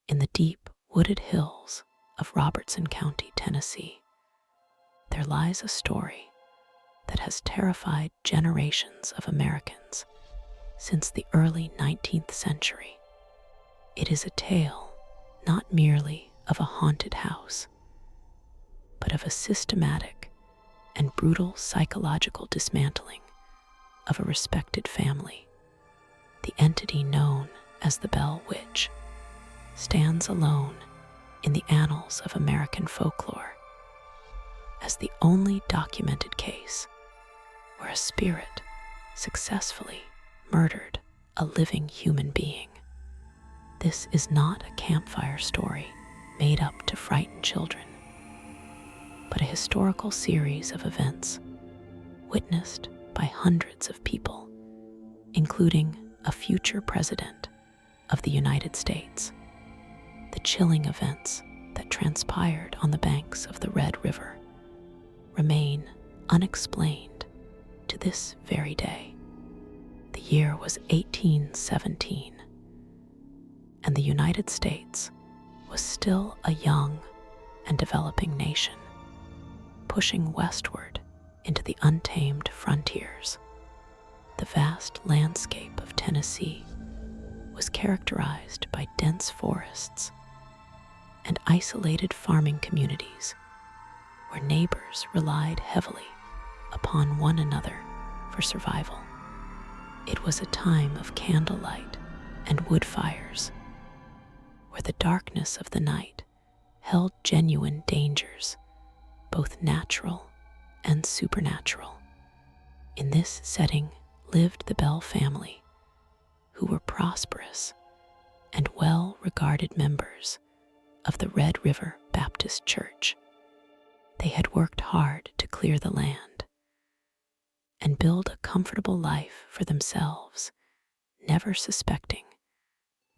In the deep, wooded hills of Robertson County, Tennessee, there lies a story that has terrified generations of Americans since the early 19th century. It is a tale not merely of a haunted house, but of a systematic and brutal psychological dismantling of a respected family. The entity known as the Bell Witch stands alone in the annals of American folklore as the only documented case where a spirit successfully murdered a living human being. This is not a campfire story made up to frighten children, but a historical series of events witnessed by hundreds of people, including a future president of the United States. The chilling events that transpired on the banks of the Red River remain unexplained to this very day. The year was 1817, and the United States was still a young and developing nation, pushing westward into the untamed frontiers. The vast landscape of Tennessee was characterized by dense forests and isolated farming communities where neighbors relied heavily upon one another for survival. It was a time of candlelight and wood fires, where the darkness of the night held genuine dangers, both natural and supernatural. In this setting lived the Bell family, who were prosperous and well-regarded members of the Red River Baptist Church. They had worked hard to clear the land and build a comfortable life for themselves, never suspecting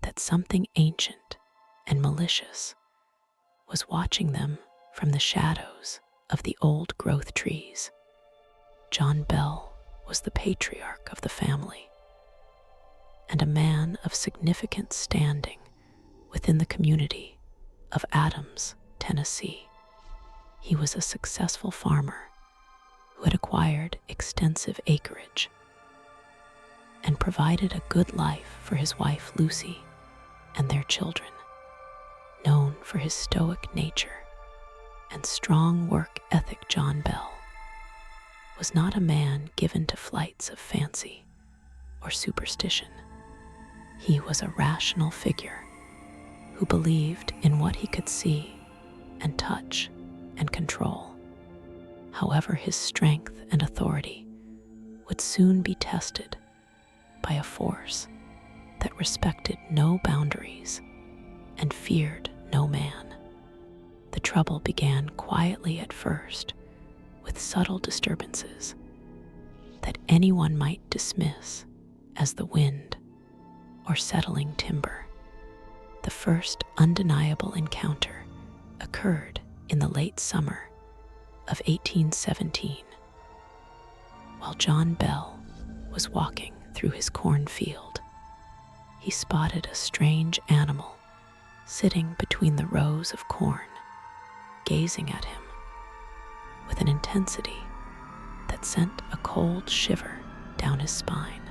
that something ancient and malicious was watching them from the shadows of the old growth trees. John Bell was the patriarch of the family and a man of significant standing within the community of Adams, Tennessee. He was a successful farmer who had acquired extensive acreage and provided a good life for his wife Lucy and their children. Known for his stoic nature and strong work ethic, John Bell was not a man given to flights of fancy or superstition. He was a rational figure who believed in what he could see and touch and control. However, his strength and authority would soon be tested by a force that respected no boundaries and feared no man. The trouble began quietly at first, with subtle disturbances that anyone might dismiss as the wind or settling timber. The first undeniable encounter occurred in the late summer of 1817, while John Bell was walking through his cornfield. He spotted a strange animal sitting between the rows of corn, gazing at him with an intensity that sent a cold shiver down his spine.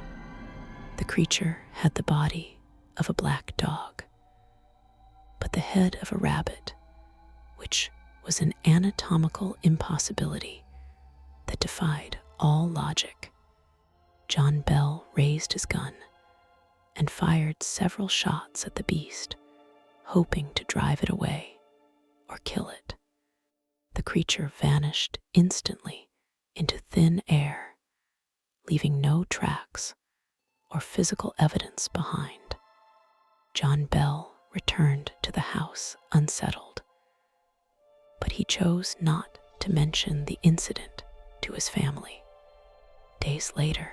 The creature had the body of a black dog, but the head of a rabbit, which was an anatomical impossibility that defied all logic. John Bell raised his gun and fired several shots at the beast, hoping to drive it away or kill it. The creature vanished instantly into thin air, leaving no tracks or physical evidence behind. John Bell returned to the house unsettled, but he chose not to mention the incident to his family. Days later,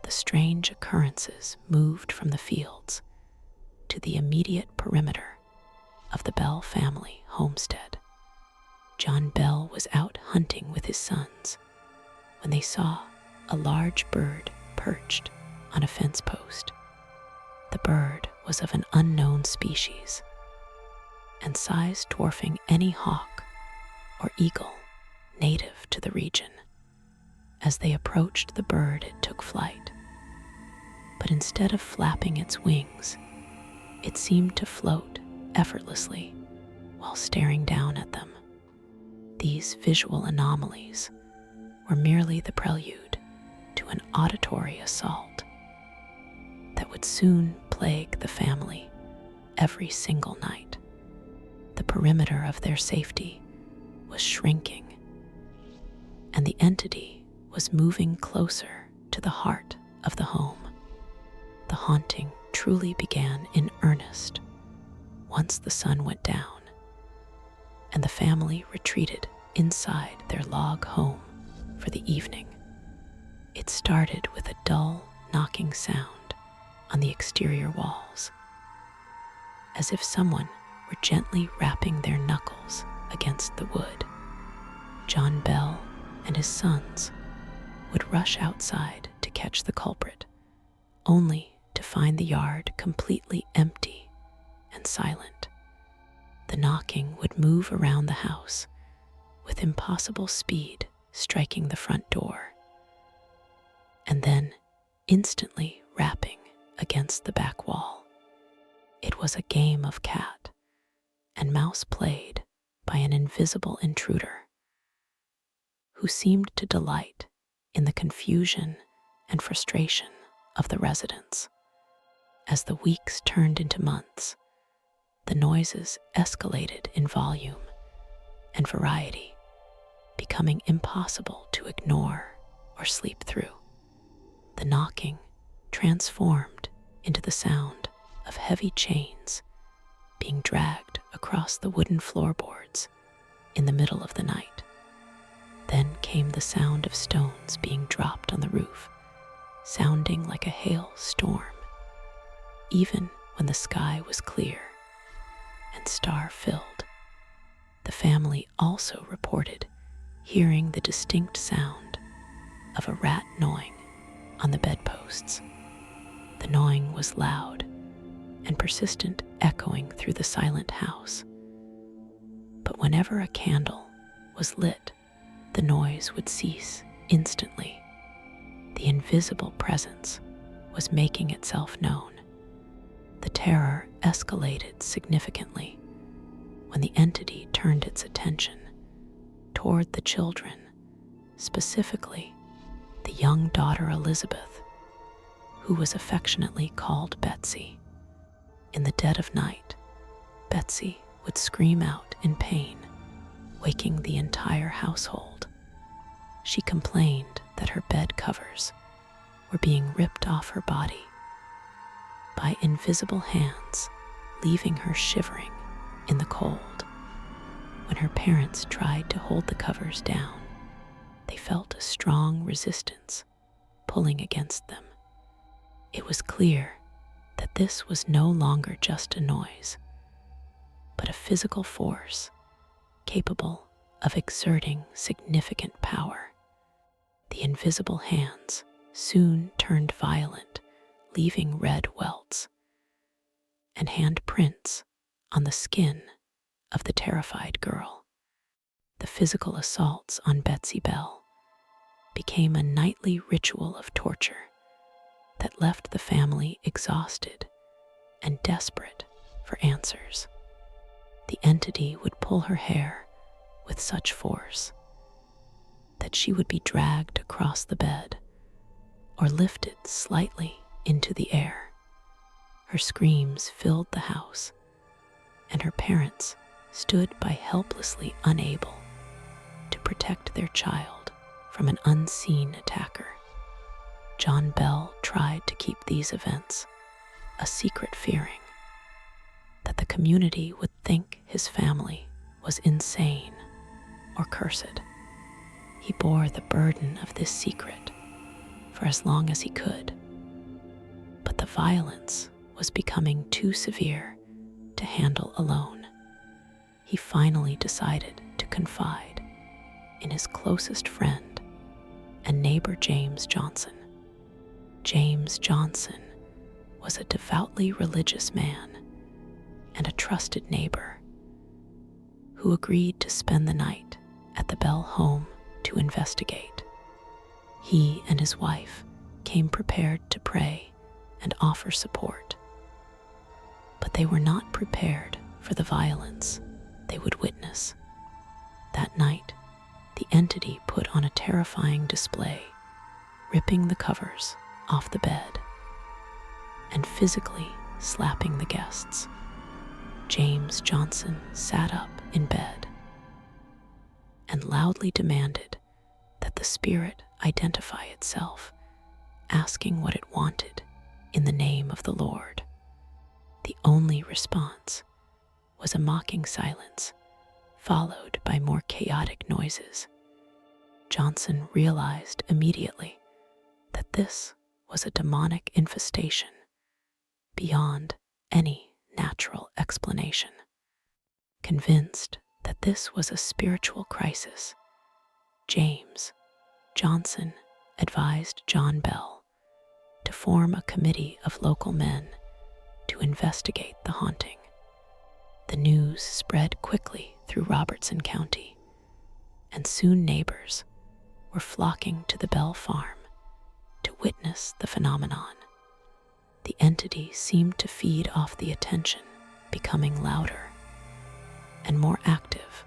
the strange occurrences moved from the fields to the immediate perimeter of the Bell family homestead. John Bell was out hunting with his sons when they saw a large bird perched on a fence post. The bird was of an unknown species, and size dwarfing any hawk or eagle native to the region. As they approached the bird, it took flight. But instead of flapping its wings, it seemed to float effortlessly while staring down at them. These visual anomalies were merely the prelude to an auditory assault that would soon plague the family every single night. The perimeter of their safety was shrinking, and the entity was moving closer to the heart of the home. The haunting truly began in earnest once the sun went down and the family retreated inside their log home for the evening. It started with a dull knocking sound on the exterior walls, as if someone were gently rapping their knuckles against the wood. John Bell and his sons would rush outside to catch the culprit, only to find the yard completely empty and silent. The knocking would move around the house with impossible speed, striking the front door, and then instantly rapping against the back wall. It was a game of cat and mouse played by an invisible intruder who seemed to delight in the confusion and frustration of the residents. As the weeks turned into months, the noises escalated in volume and variety, becoming impossible to ignore or sleep through. The knocking transformed into the sound of heavy chains being dragged across the wooden floorboards in the middle of the night. Then came the sound of stones being dropped on the roof, sounding like a hail storm, even when the sky was clear and star-filled. The family also reported hearing the distinct sound of a rat gnawing on the bedposts. The gnawing was loud and persistent, echoing through the silent house. But whenever a candle was lit, the noise would cease instantly. The invisible presence was making itself known. The terror escalated significantly when the entity turned its attention toward the children, specifically the young daughter Elizabeth, who was affectionately called Betsy. In the dead of night, Betsy would scream out in pain, waking the entire household. She complained that her bed covers were being ripped off her body by invisible hands, leaving her shivering in the cold. When her parents tried to hold the covers down, they felt a strong resistance pulling against them. It was clear that this was no longer just a noise, but a physical force capable of exerting significant power. The invisible hands soon turned violent, leaving red welts and handprints on the skin of the terrified girl. The physical assaults on Betsy Bell became a nightly ritual of torture that left the family exhausted and desperate for answers. The entity would pull her hair with such force that she would be dragged across the bed or lifted slightly into the air. Her screams filled the house, and her parents stood by helplessly unable to protect their child from an unseen attacker. John Bell tried to keep these events a secret, fearing that the community would think his family was insane or cursed. He bore the burden of this secret for as long as he could, but the violence was becoming too severe to handle alone. He finally decided to confide in his closest friend and neighbor, James Johnson. James Johnson was a devoutly religious man and a trusted neighbor who agreed to spend the night at the Bell home to investigate. He and his wife came prepared to pray and offer support. But they were not prepared for the violence they would witness. That night, the entity put on a terrifying display, ripping the covers off the bed and physically slapping the guests. James Johnson sat up in bed and loudly demanded that the spirit identify itself, asking what it wanted in the name of the Lord. The only response was a mocking silence, followed by more chaotic noises. Johnson realized immediately that this was a demonic infestation beyond any natural explanation. Convinced that this was a spiritual crisis, James Johnson advised John Bell to form a committee of local men to investigate the haunting. The news spread quickly through Robertson County, and soon neighbors were flocking to the Bell farm to witness the phenomenon. The entity seemed to feed off the attention, becoming louder and more active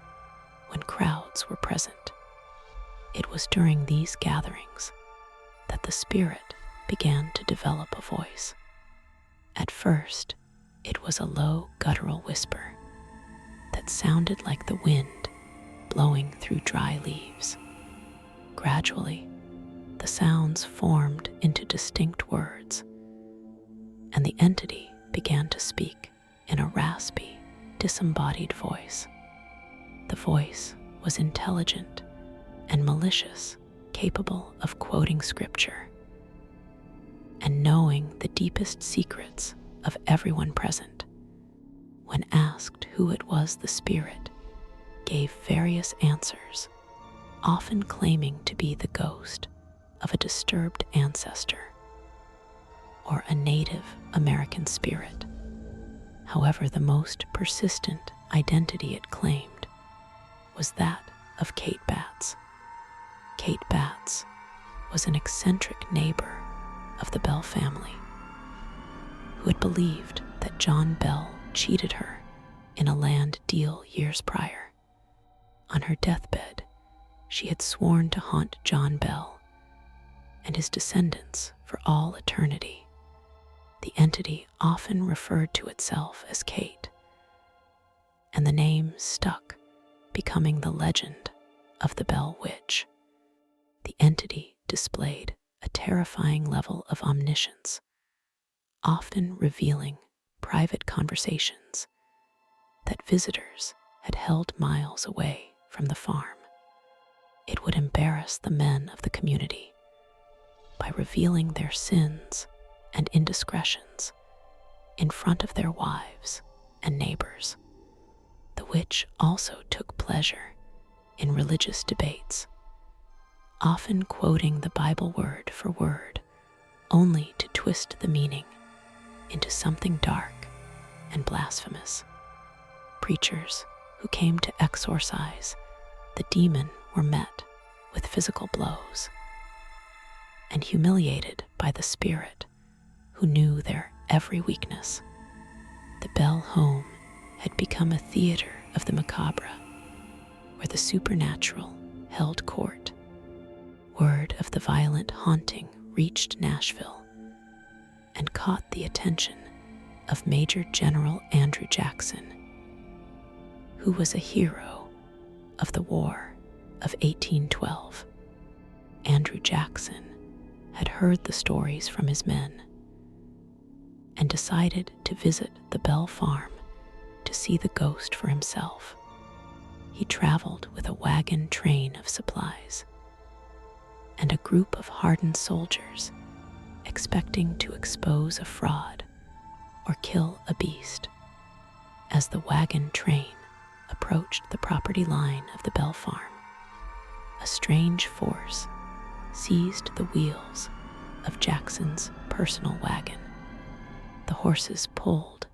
when crowds were present. It was during these gatherings that the spirit began to develop a voice. At first, it was a low, guttural whisper that sounded like the wind blowing through dry leaves. Gradually, the sounds formed into distinct words, and the entity began to speak in a raspy, disembodied voice. The voice was intelligent and malicious, capable of quoting scripture and knowing the deepest secrets of everyone present. When asked who it was, the spirit gave various answers, often claiming to be the ghost of a disturbed ancestor or a Native American spirit. However, the most persistent identity it claimed was that of Kate Batts. Kate Batts was an eccentric neighbor of the Bell family who had believed that John Bell cheated her in a land deal years prior. On her deathbed, she had sworn to haunt John Bell and his descendants for all eternity. The entity often referred to itself as Kate, and the name stuck, becoming the legend of the Bell Witch. The entity displayed a terrifying level of omniscience, often revealing private conversations that visitors had held miles away from the farm. It would embarrass the men of the community by revealing their sins and indiscretions in front of their wives and neighbors. The witch also took pleasure in religious debates, often quoting the Bible word for word, only to twist the meaning into something dark and blasphemous. Preachers who came to exorcise the demon were met with physical blows and humiliated by the spirit who knew their every weakness. The Bell home had become a theater of the macabre, where the supernatural held court. Word of the violent haunting reached Nashville and caught the attention of Major General Andrew Jackson, who was a hero of the War of 1812. Andrew Jackson had heard the stories from his men and decided to visit the Bell farm to see the ghost for himself. He traveled with a wagon train of supplies and a group of hardened soldiers, expecting to expose a fraud or kill a beast. As the wagon train approached the property line of the Bell farm, a strange force seized the wheels of Jackson's personal wagon. The horses pulled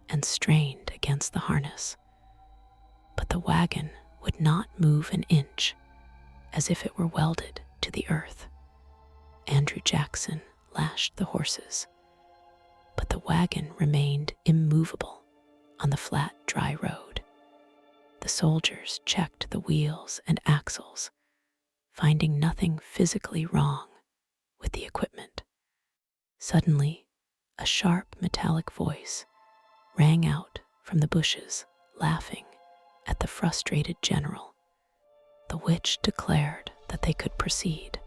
and strained against the harness, but but the wagon would not move an inch, as if it were welded to the earth. Andrew Jackson lashed the horses, but the wagon remained immovable on the flat, dry road. The soldiers checked the wheels and axles, finding nothing physically wrong with the equipment. Suddenly, a sharp metallic voice rang out from the bushes, laughing at the frustrated general. The witch declared that they could proceed,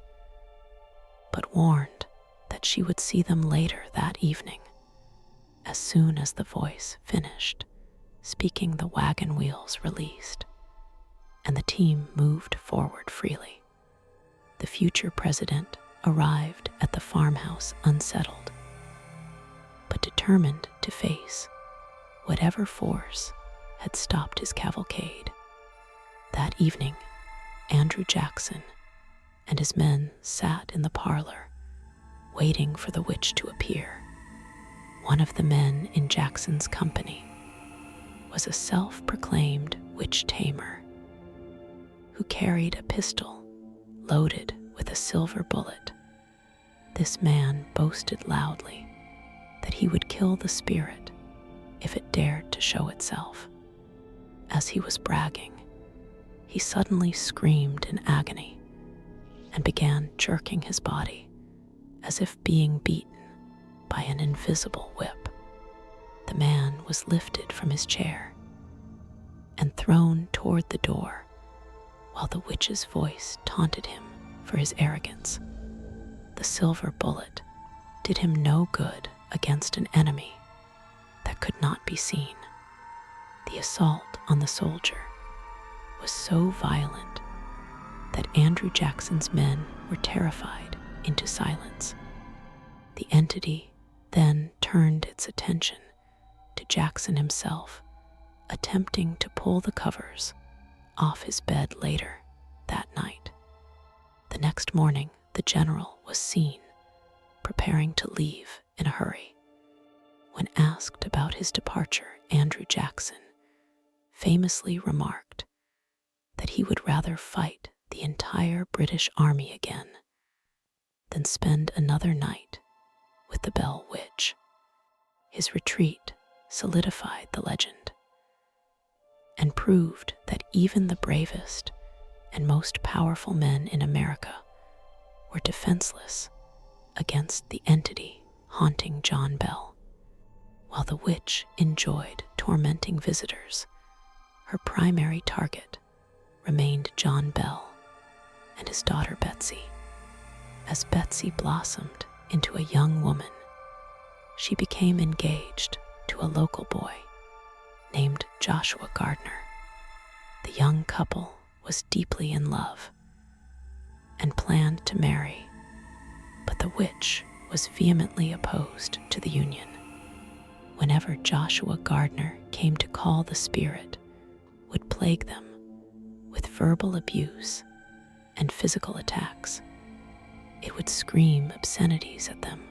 but warned that she would see them later that evening. As soon as the voice finished speaking, the wagon wheels released, and the team moved forward freely. The future president arrived at the farmhouse unsettled, but determined to face whatever force had stopped his cavalcade. That evening, Andrew Jackson and his men sat in the parlor, waiting for the witch to appear. One of the men in Jackson's company was a self-proclaimed witch tamer who carried a pistol loaded with a silver bullet. This man boasted loudly that he would kill the spirit if it dared to show itself. As he was bragging, he suddenly screamed in agony and began jerking his body as if being beaten by an invisible whip. The man was lifted from his chair and thrown toward the door, while the witch's voice taunted him for his arrogance. The silver bullet did him no good against an enemy that could not be seen. The assault on the soldier was so violent that Andrew Jackson's men were terrified into silence. The entity then turned its attention to Jackson himself, attempting to pull the covers off his bed later that night. The next morning, the general was seen preparing to leave in a hurry. When asked about his departure, Andrew Jackson famously remarked that he would rather fight the entire British army again than spend another night with the Bell Witch. His retreat solidified the legend and proved that even the bravest and most powerful men in America were defenseless against the entity haunting John Bell. While the witch enjoyed tormenting visitors, her primary target remained John Bell and his daughter Betsy. As Betsy blossomed into a young woman, she became engaged to a local boy named Joshua Gardner. The young couple was deeply in love and planned to marry, but the witch was vehemently opposed to the union. Whenever Joshua Gardner came to call, the spirit would plague them with verbal abuse and physical attacks. It would scream obscenities at them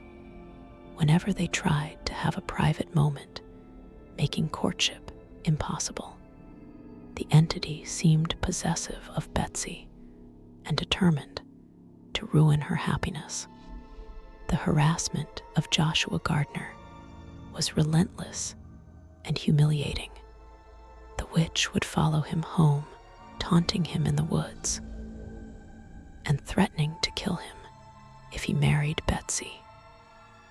whenever they tried to have a private moment, making courtship impossible. The entity seemed possessive of Betsy and determined to ruin her happiness. The harassment of Joshua Gardner was relentless and humiliating. The witch would follow him home, taunting him in the woods and threatening to kill him if he married Betsy.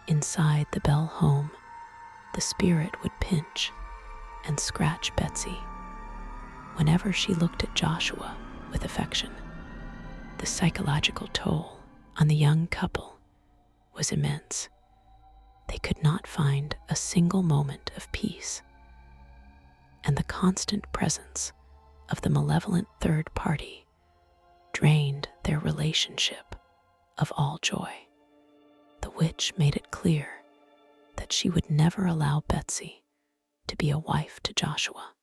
Inside the Bell home, the spirit would pinch and scratch Betsy whenever she looked at Joshua with affection. The psychological toll on the young couple was immense. They could not find a single moment of peace, and the constant presence of the malevolent third party drained their relationship of all joy. The witch made it clear that she would never allow Betsy to be a wife to Joshua.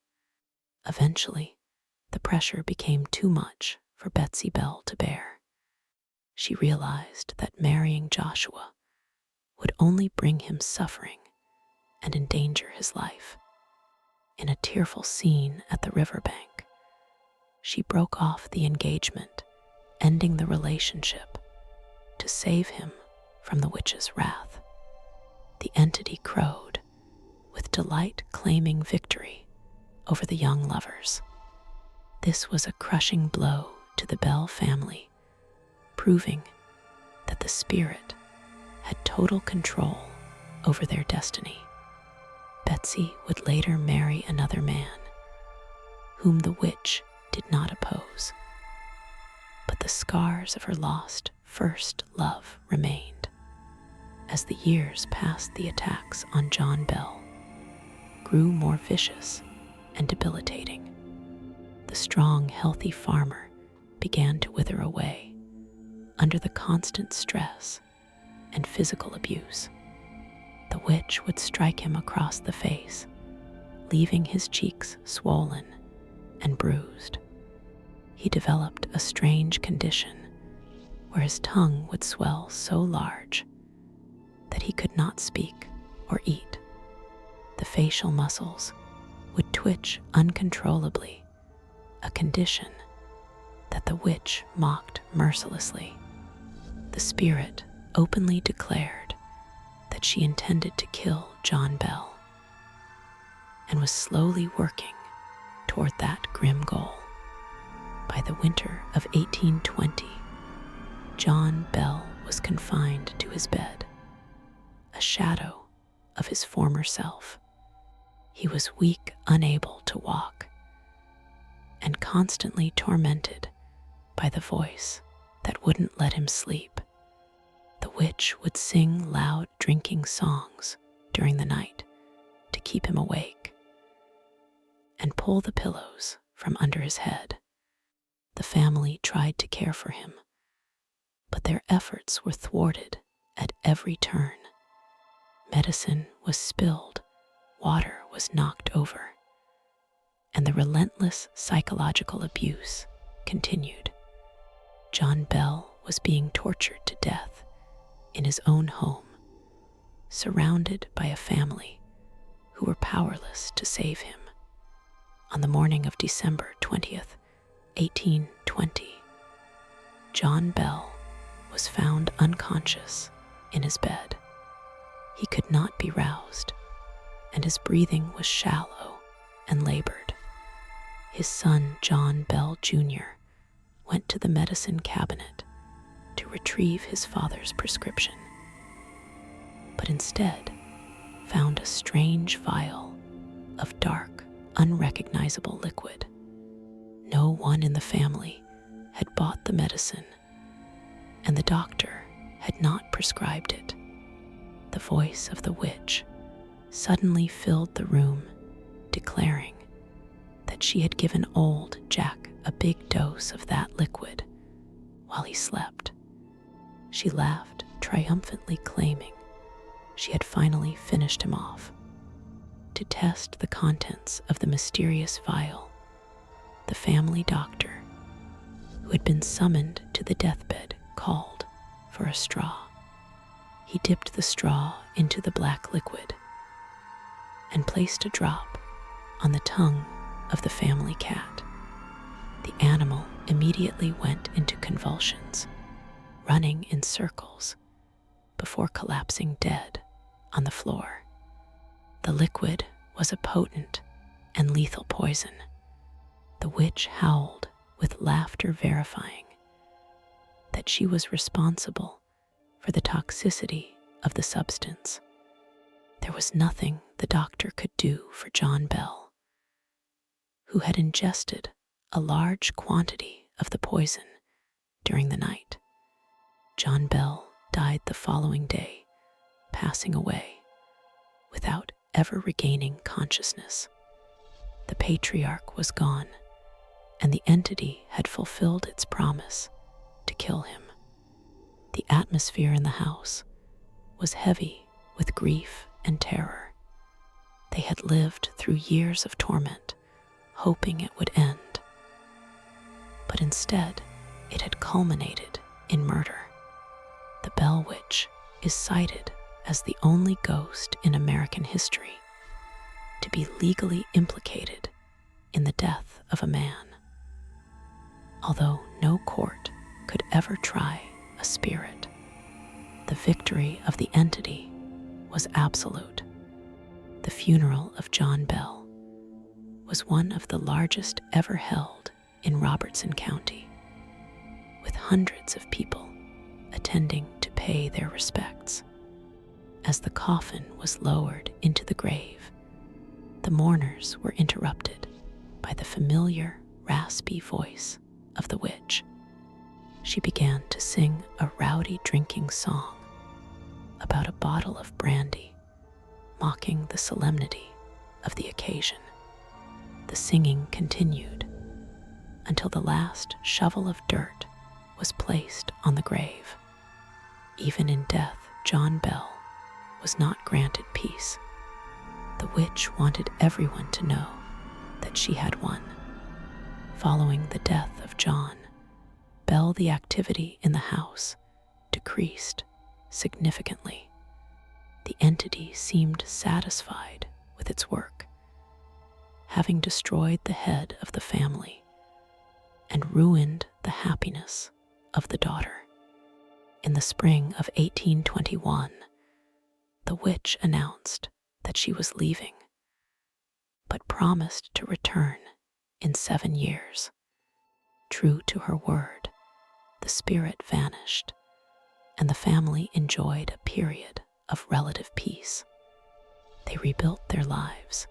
Eventually, the pressure became too much for Betsy Bell to bear. She realized that marrying Joshua would only bring him suffering and endanger his life. In a tearful scene at the riverbank, she broke off the engagement, ending the relationship to save him from the witch's wrath. The entity crowed, with delight claiming victory over the young lovers. This was a crushing blow to the Bell family, proving that the spirit had total control over their destiny. Betsy would later marry another man, whom the witch did not oppose. But the scars of her lost first love remained. As the years passed, the attacks on John Bell grew more vicious and debilitating. The strong, healthy farmer began to wither away under the constant stress and physical abuse. The witch would strike him across the face, leaving his cheeks swollen and bruised. He developed a strange condition where his tongue would swell so large that he could not speak or eat. The facial muscles would twitch uncontrollably, a condition that the witch mocked mercilessly. The spirit openly declared that she intended to kill John Bell and was slowly working toward that grim goal. By the winter of 1820, John Bell was confined to his bed, a shadow of his former self. He was weak, unable to walk, and constantly tormented by the voice that wouldn't let him sleep. The witch would sing loud drinking songs during the night to keep him awake and pull the pillows from under his head. The family tried to care for him, but their efforts were thwarted at every turn. Medicine was spilled, water was knocked over, and the relentless psychological abuse continued. John Bell was being tortured to death in his own home, surrounded by a family who were powerless to save him. On the morning of December 20th, 1820, John Bell was found unconscious in his bed. He could not be roused, and his breathing was shallow and labored. His son, John Bell Jr., went to the medicine cabinet to retrieve his father's prescription, but instead found a strange vial of dark, unrecognizable liquid. No one in the family had bought the medicine, and the doctor had not prescribed it. The voice of the witch suddenly filled the room, declaring that she had given old Jack a big dose of that liquid while he slept. She laughed triumphantly, claiming she had finally finished him off. To test the contents of the mysterious vial, the family doctor, who had been summoned to the deathbed, called for a straw. He dipped the straw into the black liquid and placed a drop on the tongue of the family cat. The animal immediately went into convulsions, running in circles before collapsing dead on the floor. The liquid was a potent and lethal poison. The witch howled with laughter, verifying that she was responsible for the toxicity of the substance. There was nothing the doctor could do for John Bell, who had ingested a large quantity of the poison during the night. John Bell died the following day, passing away without ever regaining consciousness. The patriarch was gone, and the entity had fulfilled its promise to kill him. The atmosphere in the house was heavy with grief and terror. They had lived through years of torment, hoping it would end. But instead, it had culminated in murder. The Bell Witch is cited as the only ghost in American history to be legally implicated in the death of a man. Although no court could ever try a spirit, the victory of the entity was absolute. The funeral of John Bell was one of the largest ever held in Robertson County, with hundreds of people attending to pay their respects. As the coffin was lowered into the grave, the mourners were interrupted by the familiar, raspy voice of the witch. She began to sing a rowdy drinking song about a bottle of brandy, mocking the solemnity of the occasion. The singing continued until the last shovel of dirt was placed on the grave. Even in death, John Bell was not granted peace. The witch wanted everyone to know that she had won. Following the death of John Bell, the activity in the house decreased significantly. The entity seemed satisfied with its work, having destroyed the head of the family and ruined the happiness of the daughter. In the spring of 1821, the witch announced that she was leaving, but promised to return in 7 years. True to her word, the spirit vanished, and the family enjoyed a period of relative peace. They rebuilt their lives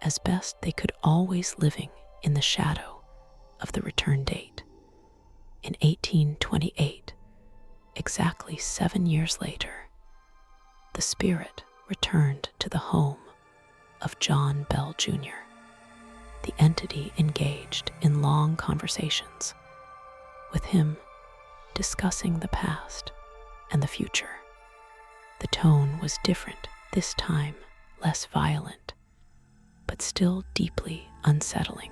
as best they could, always living in the shadow of the return date. In 1828, exactly 7 years later, the spirit returned to the home of John Bell Jr. The entity engaged in long conversations, with him discussing the past and the future. The tone was different this time, less violent, but still deeply unsettling.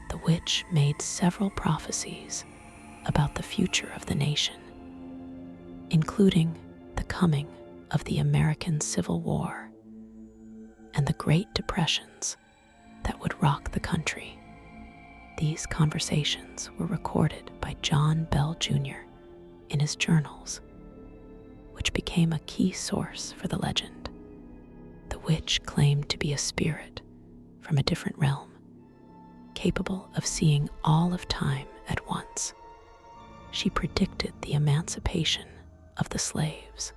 The witch made several prophecies about the future of the nation, including the coming of the American Civil War and the Great Depressions that would rock the country. These conversations were recorded by John Bell Jr. in his journals, which became a key source for the legend. The witch claimed to be a spirit from a different realm, capable of seeing all of time at once. She predicted the emancipation of the slaves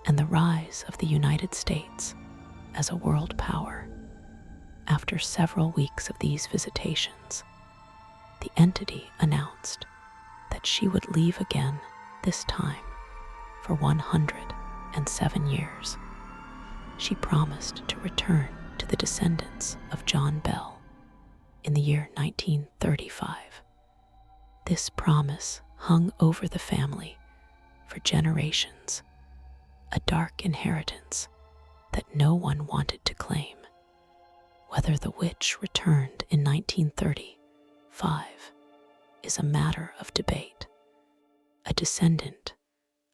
and the rise of the United States as a world power. After several weeks of these visitations, the entity announced that she would leave again, this time for 107 years. She promised to return to the descendants of John Bell in the year 1935. This promise hung over the family for generations, a dark inheritance that no one wanted to claim. Whether the witch returned in 1935 is a matter of debate. A descendant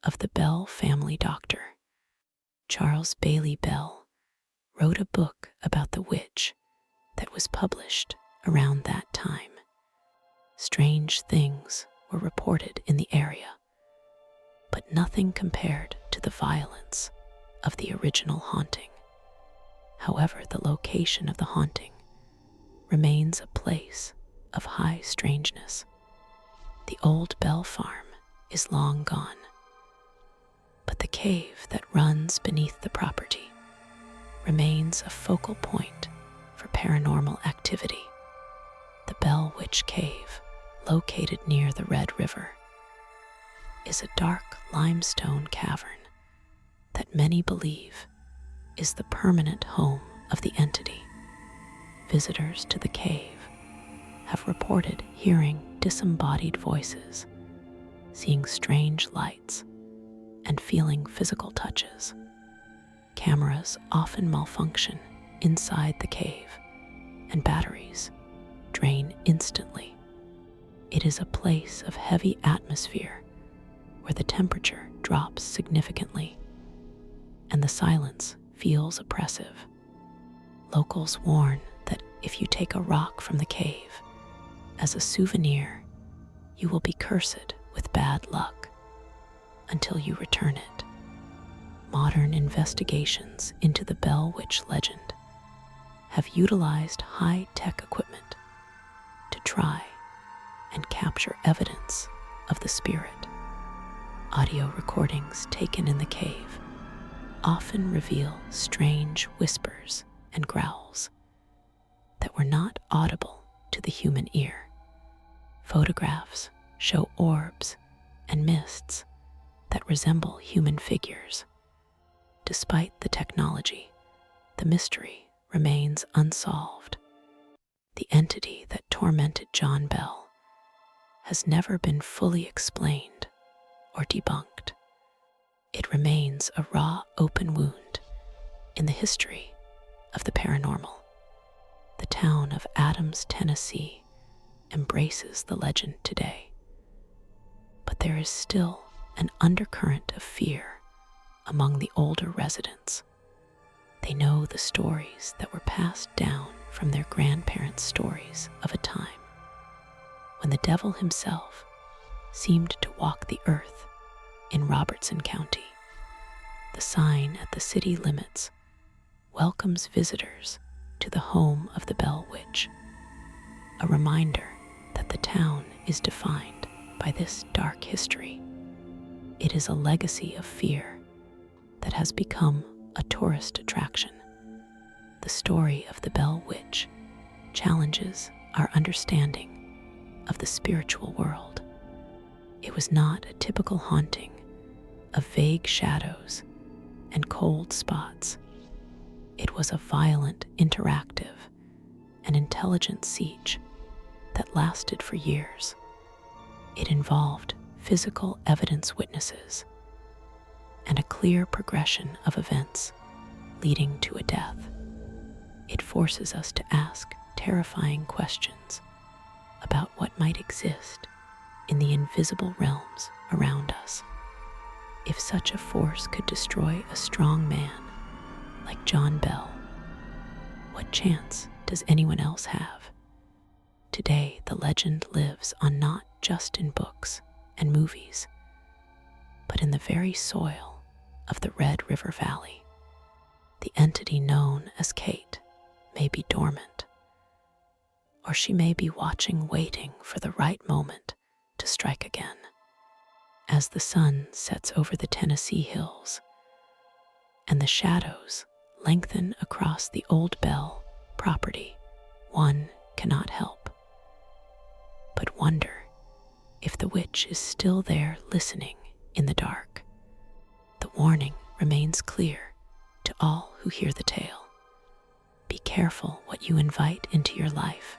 of the Bell family doctor, Charles Bailey Bell, wrote a book about the witch that was published around that time. Strange things were reported in the area, but nothing compared to the violence of the original haunting. However, the location of the haunting remains a place of high strangeness. The old Bell farm is long gone, but the cave that runs beneath the property remains a focal point for paranormal activity. The Bell Witch Cave, located near the Red River, is a dark limestone cavern that many believe is the permanent home of the entity. Visitors to the cave have reported hearing disembodied voices, seeing strange lights, and feeling physical touches. Cameras often malfunction inside the cave, and batteries drain instantly. It is a place of heavy atmosphere where the temperature drops significantly and the silence feels oppressive. Locals warn that if you take a rock from the cave, As a souvenir, you will be cursed with bad luck until you return it. Modern investigations into the Bell Witch legend have utilized high-tech equipment to try and capture evidence of the spirit. Audio recordings taken in the cave often reveal strange whispers and growls that were not audible to the human ear. Photographs show orbs and mists that resemble human figures. Despite the technology, the mystery remains unsolved. The entity that tormented John Bell has never been fully explained or debunked. It remains a raw, open wound in the history of the paranormal. The town of Adams, Tennessee, embraces the legend today, but there is still an undercurrent of fear among the older residents. They know the stories that were passed down from their grandparents' stories of a time when the devil himself seemed to walk the earth in Robertson County. The sign at the city limits welcomes visitors to the home of the Bell Witch, a reminder that the town is defined by this dark history. It is a legacy of fear that has become a tourist attraction. The story of the Bell Witch challenges our understanding of the spiritual world. It was not a typical haunting of vague shadows and cold spots. It was a violent, interactive, and intelligent siege that lasted for years. It involved physical evidence witnesses and a clear progression of events leading to a death. It forces us to ask terrifying questions about what might exist in the invisible realms around us. If such a force could destroy a strong man like John Bell, what chance does anyone else have? Today, the legend lives on not just in books and movies, but in the very soil of the Red River Valley. The entity known as Kate may be dormant, or she may be watching, waiting for the right moment to strike again. As the sun sets over the Tennessee hills and the shadows lengthen across the Old Bell property, one cannot help but wonder if the witch is still there listening in the dark. The warning remains clear to all who hear the tale. Be careful what you invite into your life,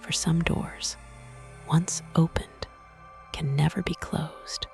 for some doors, once opened, can never be closed.